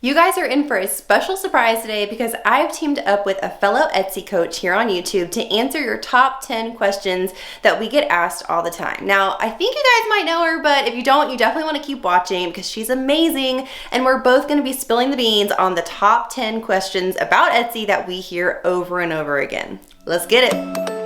You guys are in for a special surprise today because I've teamed up with a fellow Etsy coach here on YouTube to answer your top 10 questions that we get asked all the time. Now, I think you guys might know her, but if you don't, you definitely want to keep watching because she's amazing, and we're both going to be spilling the beans on the top 10 questions about Etsy that we hear over and over again. Let's get it.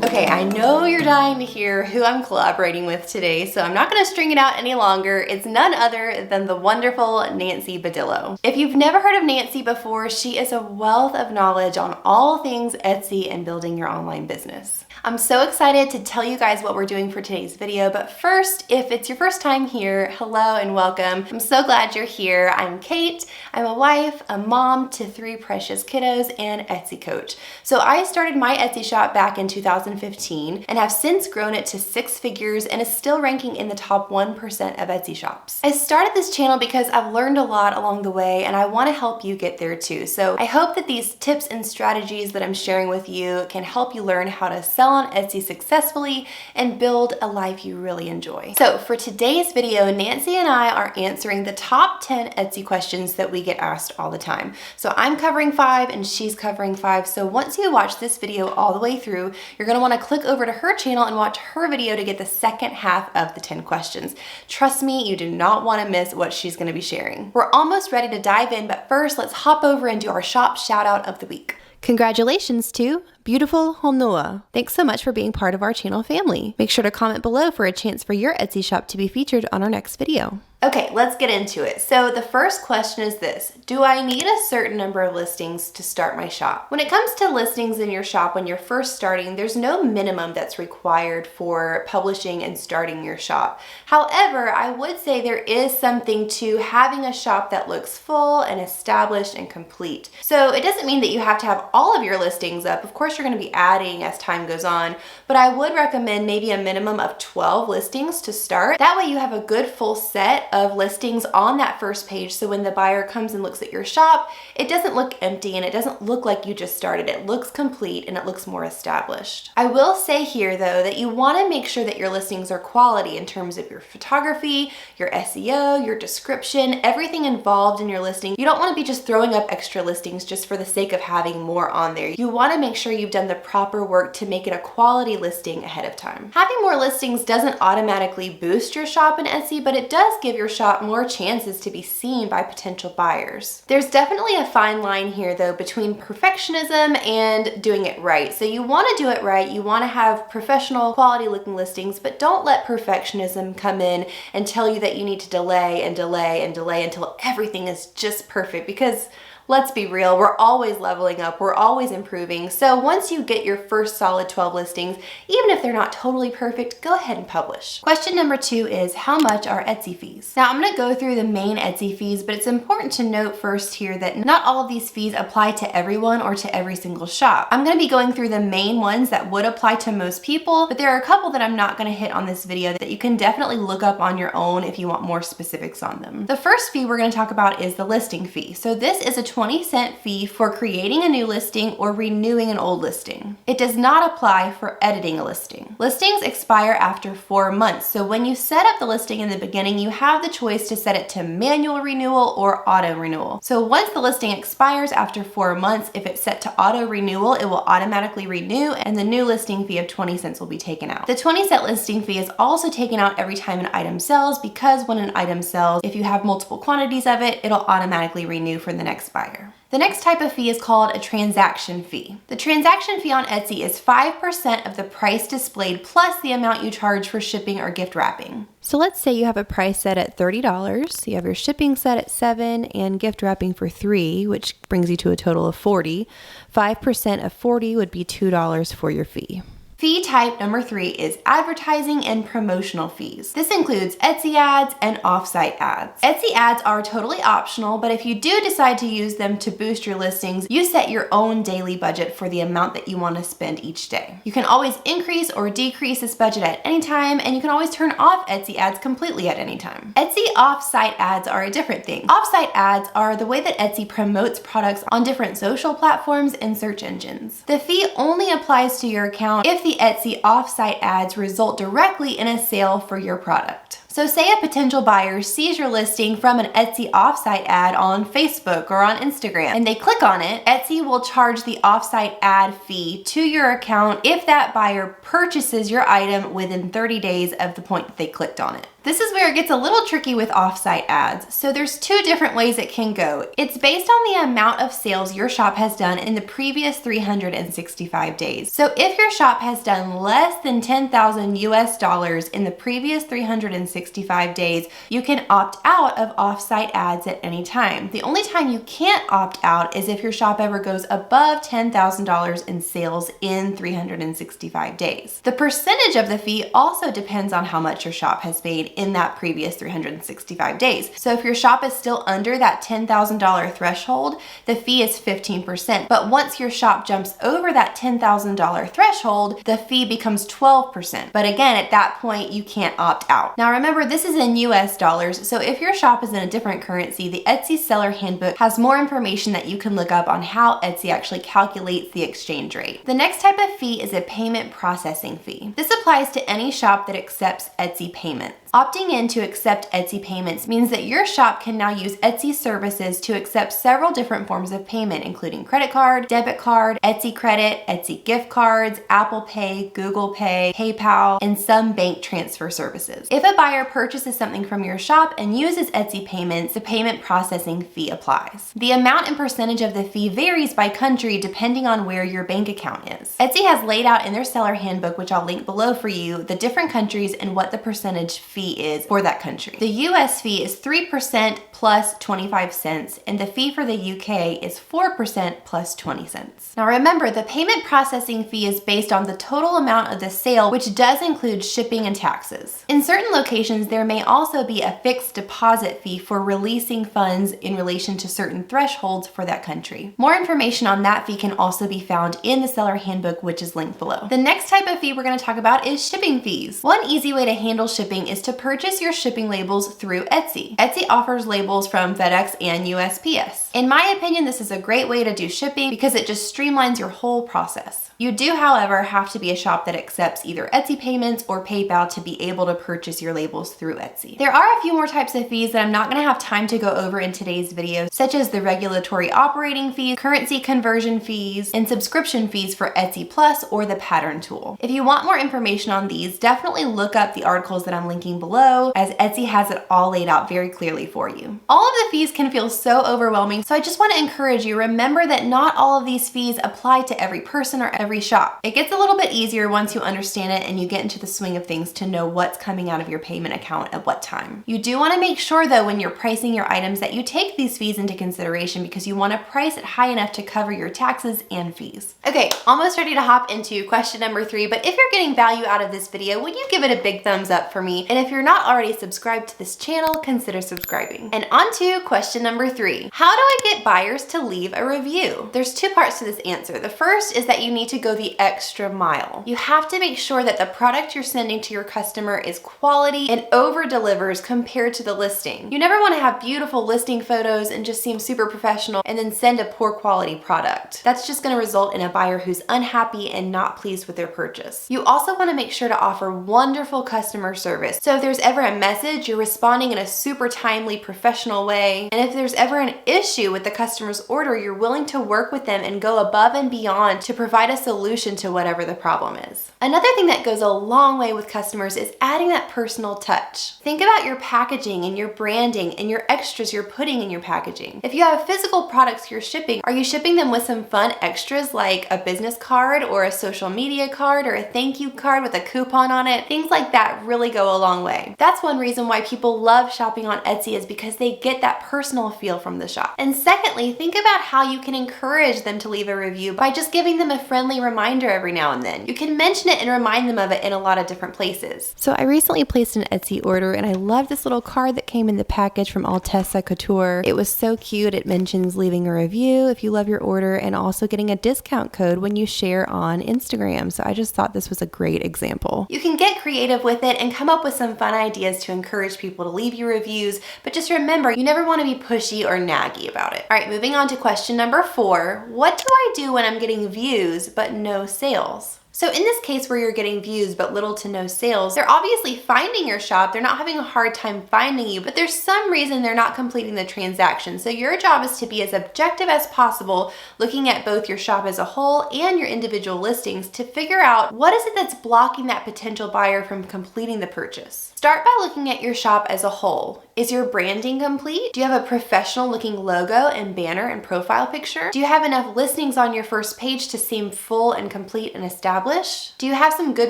Okay, I know you're dying to hear who I'm collaborating with today, so I'm not going to string it out any longer. It's none other than the wonderful Nancy Badillo. If you've never heard of Nancy before, she is a wealth of knowledge on all things Etsy and building your online business. I'm so excited to tell you guys what we're doing for today's video, but first, if it's your first time here, hello and welcome. I'm so glad you're here. I'm Kate. I'm a wife, a mom to 3 precious kiddos, and Etsy coach. So I started my Etsy shop back in 2015 and have since grown it to 6 figures and is still ranking in the top 1% of Etsy shops. I started this channel because I've learned a lot along the way and I want to help you get there too. So I hope that these tips and strategies that I'm sharing with you can help you learn how to sell on Etsy successfully and build a life you really enjoy. So for today's video, Nancy and I are answering the top 10 Etsy questions that we get asked all the time. So I'm covering 5 and she's covering 5. So once you watch this video all the way through, you're going to want to click over to her channel and watch her video to get the second half of the 10 questions. Trust me, you do not want to miss what she's going to be sharing. We're almost ready to dive in, but first let's hop over and do our shop shout out of the week. Congratulations to Beautiful Honua. Thanks so much for being part of our channel family. Make sure to comment below for a chance for your Etsy shop to be featured on our next video. Okay, let's get into it. So the first question is this: do I need a certain number of listings to start my shop? When it comes to listings in your shop when you're first starting, there's no minimum that's required for publishing and starting your shop. However, I would say there is something to having a shop that looks full and established and complete. So it doesn't mean that you have to have all of your listings up. Of course, you're going to be adding as time goes on, but I would recommend maybe a minimum of 12 listings to start. That way you have a good full set of listings on that first page, so when the buyer comes and looks at your shop, it doesn't look empty and it doesn't look like you just started. It looks complete and it looks more established. I will say here though that you want to make sure that your listings are quality in terms of your photography, your SEO, your description, everything involved in your listing. You don't want to be just throwing up extra listings just for the sake of having more on there. You want to make sure you've done the proper work to make it a quality listing ahead of time. Having more listings doesn't automatically boost your shop in Etsy, but it does give your shop more chances to be seen by potential buyers. There's definitely a fine line here though between perfectionism and doing it right. So you want to do it right, you want to have professional quality looking listings, but don't let perfectionism come in and tell you that you need to delay and delay and delay until everything is just perfect, because let's be real, we're always leveling up, we're always improving. So once you get your first solid 12 listings, even if they're not totally perfect, go ahead and publish. Question number 2 is, how much are Etsy fees? Now I'm gonna go through the main Etsy fees, but it's important to note first here that not all of these fees apply to everyone or to every single shop. I'm gonna be going through the main ones that would apply to most people, but there are a couple that I'm not gonna hit on this video that you can definitely look up on your own if you want more specifics on them. The first fee we're gonna talk about is the listing fee. So this is a 20-cent fee for creating a new listing or renewing an old listing. It does not apply for editing a listing. Listings expire after 4 months, so when you set up the listing in the beginning, you have the choice to set it to manual renewal or auto renewal. So once the listing expires after 4 months, if it's set to auto renewal, it will automatically renew and the new listing fee of 20 cents will be taken out. The 20-cent listing fee is also taken out every time an item sells, because when an item sells, if you have multiple quantities of it, it'll automatically renew for the next buyer. The next type of fee is called a transaction fee. The transaction fee on Etsy is 5% of the price displayed plus the amount you charge for shipping or gift wrapping. So let's say you have a price set at $30, you have your shipping set at $7 and gift wrapping for $3, which brings you to a total of $40. 5% of $40 would be $2 for your fee. Fee type number 3 is advertising and promotional fees. This includes Etsy ads and offsite ads. Etsy ads are totally optional, but if you do decide to use them to boost your listings, you set your own daily budget for the amount that you want to spend each day. You can always increase or decrease this budget at any time, and you can always turn off Etsy ads completely at any time. Etsy offsite ads are a different thing. Offsite ads are the way that Etsy promotes products on different social platforms and search engines. The fee only applies to your account if the Etsy offsite ads result directly in a sale for your product. So say a potential buyer sees your listing from an Etsy offsite ad on Facebook or on Instagram, and they click on it. Etsy will charge the offsite ad fee to your account if that buyer purchases your item within 30 days of the point that they clicked on it. This is where it gets a little tricky with offsite ads. So there's two different ways it can go. It's based on the amount of sales your shop has done in the previous 365 days. So if your shop has done less than 10,000 US dollars in the previous 365 days, you can opt out of offsite ads at any time. The only time you can't opt out is if your shop ever goes above $10,000 in sales in 365 days. The percentage of the fee also depends on how much your shop has made in that previous 365 days. So if your shop is still under that $10,000 threshold, the fee is 15%. But once your shop jumps over that $10,000 threshold, the fee becomes 12%. But again, at that point, you can't opt out. Now remember, this is in US dollars. So if your shop is in a different currency, the Etsy Seller Handbook has more information that you can look up on how Etsy actually calculates the exchange rate. The next type of fee is a payment processing fee. This applies to any shop that accepts Etsy payments. Opting in to accept Etsy payments means that your shop can now use Etsy services to accept several different forms of payment, including credit card, debit card, Etsy credit, Etsy gift cards, Apple Pay, Google Pay, PayPal, and some bank transfer services. If a buyer purchases something from your shop and uses Etsy payments, the payment processing fee applies. The amount and percentage of the fee varies by country depending on where your bank account is. Etsy has laid out in their seller handbook, which I'll link below for you, the different countries and what the percentage fee is for that country. The US fee is 3% plus 25 cents, and the fee for the UK is 4% plus 20 cents. Now remember, the payment processing fee is based on the total amount of the sale, which does include shipping and taxes. In certain locations, there may also be a fixed deposit fee for releasing funds in relation to certain thresholds for that country. More information on that fee can also be found in the seller handbook, which is linked below. The next type of fee we're going to talk about is shipping fees. One easy way to handle shipping is to purchase your shipping labels through Etsy. Etsy offers labels from FedEx and USPS. In my opinion, this is a great way to do shipping because it just streamlines your whole process. You do, however, have to be a shop that accepts either Etsy payments or PayPal to be able to purchase your labels through Etsy. There are a few more types of fees that I'm not going to have time to go over in today's video, such as the regulatory operating fees, currency conversion fees, and subscription fees for Etsy Plus or the pattern tool. If you want more information on these, definitely look up the articles that I'm linking below, as Etsy has it all laid out very clearly for you. All of the fees can feel so overwhelming, so I just want to encourage you, remember that not all of these fees apply to every person or every shop. It gets a little bit easier once you understand it and you get into the swing of things to know what's coming out of your payment account at what time. You do want to make sure though when you're pricing your items that you take these fees into consideration because you want to price it high enough to cover your taxes and fees. Okay, almost ready to hop into question number 3, but if you're getting value out of this video, would you give it a big thumbs up for me? And if you're not already subscribed to this channel, consider subscribing. And on to question number 3. How do I get buyers to leave a review? There's two parts to this answer. The first is that you need to go the extra mile. You have to make sure that the product you're sending to your customer is quality and over delivers compared to the listing. You never want to have beautiful listing photos and just seem super professional and then send a poor quality product. That's just going to result in a buyer who's unhappy and not pleased with their purchase. You also want to make sure to offer wonderful customer service. So if there's ever a message, you're responding in a super timely, professional way. And if there's ever an issue with the customer's order, you're willing to work with them and go above and beyond to provide a solution to whatever the problem is. Another thing that goes a long way with customers is adding that personal touch. Think about your packaging and your branding and your extras you're putting in your packaging. If you have physical products you're shipping, are you shipping them with some fun extras like a business card or a social media card or a thank you card with a coupon on it? Things like that really go a long way. That's one reason why people love shopping on Etsy, is because they get that personal feel from the shop. And secondly, think about how you can encourage them to leave a review by just giving them a friendly reminder every now and then. You can mention it and remind them of it in a lot of different places. So I recently placed an Etsy order and I love this little card that came in the package from Altessa Couture. It was so cute. It mentions leaving a review if you love your order and also getting a discount code when you share on Instagram. So I just thought this was a great example. You can get creative with it and come up with some fun ideas to encourage people to leave you reviews, but just remember, you never want to be pushy or naggy about it. All right, moving on to question number 4. What do I do when I'm getting views but no sales? So in this case where you're getting views but little to no sales, they're obviously finding your shop, they're not having a hard time finding you, but there's some reason they're not completing the transaction. So your job is to be as objective as possible, looking at both your shop as a whole and your individual listings to figure out what is it that's blocking that potential buyer from completing the purchase. Start by looking at your shop as a whole. Is your branding complete? Do you have a professional looking logo and banner and profile picture? Do you have enough listings on your first page to seem full and complete and established? Do you have some good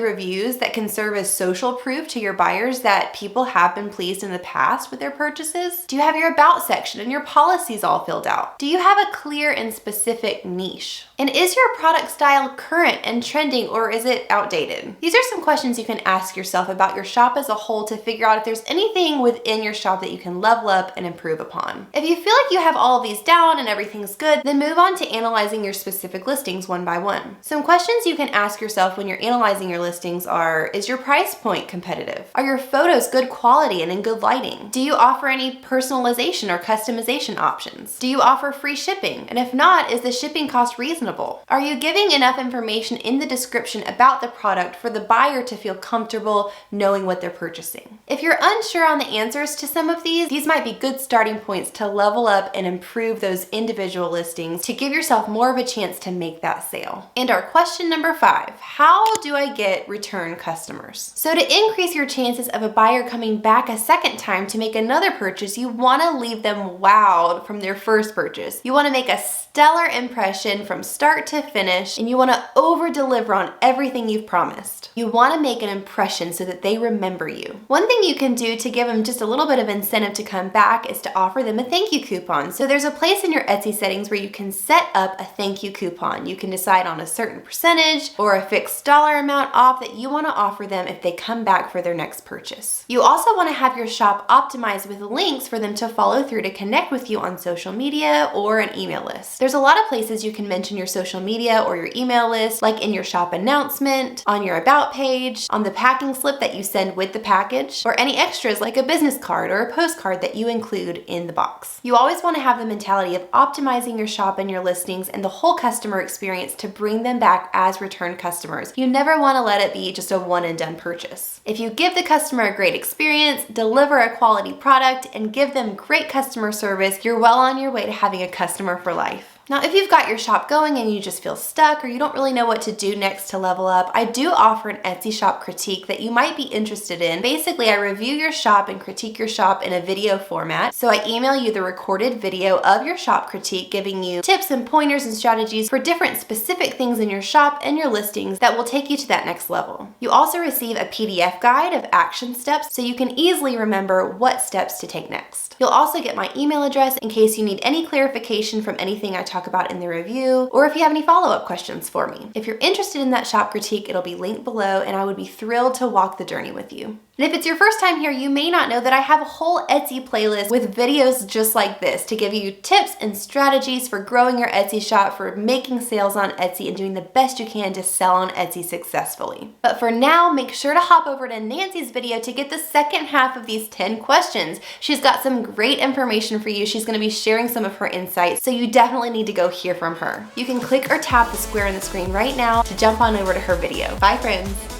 reviews that can serve as social proof to your buyers that people have been pleased in the past with their purchases? Do you have your about section and your policies all filled out? Do you have a clear and specific niche? And is your product style current and trending, or is it outdated? These are some questions you can ask yourself about your shop as a whole to figure out if there's anything within your shop that you can level up and improve upon. If you feel like you have all of these down and everything's good, then move on to analyzing your specific listings one by one. Some questions you can ask yourself when you're analyzing your listings are, is your price point competitive? Are your photos good quality and in good lighting? Do you offer any personalization or customization options? Do you offer free shipping? And if not, is the shipping cost reasonable? Are you giving enough information in the description about the product for the buyer to feel comfortable knowing what they're purchasing? If you're unsure on the answers to some of these might be good starting points to level up and improve those individual listings to give yourself more of a chance to make that sale. And our question number 5, how do I get return customers? So to increase your chances of a buyer coming back a second time to make another purchase, you want to leave them wowed from their first purchase. You want to make a stellar impression from start to finish, and you want to over deliver on everything you've promised. You want to make an impression so that they remember you. One thing you can do to give them just a little bit of incentive to come back is to offer them a thank you coupon. So there's a place in your Etsy settings where you can set up a thank you coupon. You can decide on a certain percentage or a fixed dollar amount off that you want to offer them if they come back for their next purchase. You also want to have your shop optimized with links for them to follow through to connect with you on social media or an email list. There's a lot of places you can mention your social media or your email list, like in your shop announcement, on your about page, on the packing slip that you send with the package, or any extras like a business card or a postcard that you include in the box. You always want to have the mentality of optimizing your shop and your listings and the whole customer experience to bring them back as return customers. You never want to let it be just a one and done purchase. If you give the customer a great experience, deliver a quality product, and give them great customer service, you're well on your way to having a customer for life. Now, if you've got your shop going and you just feel stuck or you don't really know what to do next to level up, I do offer an Etsy shop critique that you might be interested in. Basically, I review your shop and critique your shop in a video format. So I email you the recorded video of your shop critique, giving you tips and pointers and strategies for different specific things in your shop and your listings that will take you to that next level. You also receive a PDF guide of action steps so you can easily remember what steps to take next. You'll also get my email address in case you need any clarification from anything I talk about in the review, or if you have any follow-up questions for me. If you're interested in that shop critique, it'll be linked below, and I would be thrilled to walk the journey with you. And if it's your first time here, you may not know that I have a whole Etsy playlist with videos just like this to give you tips and strategies for growing your Etsy shop, for making sales on Etsy, and doing the best you can to sell on Etsy successfully. But for now, make sure to hop over to Nancy's video to get the second half of these 10 questions. She's got some great information for you. She's going to be sharing some of her insights, so you definitely need to go hear from her. You can click or tap the square on the screen right now to jump on over to her video. Bye, friends.